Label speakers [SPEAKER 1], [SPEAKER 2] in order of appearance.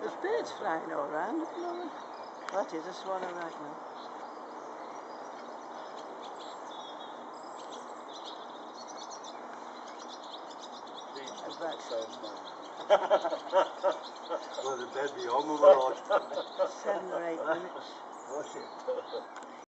[SPEAKER 1] There's birds flying all around at the moment. That is a swallow right now.
[SPEAKER 2] Well, the bed be on with
[SPEAKER 1] 7 or 8 minutes.
[SPEAKER 2] Was it?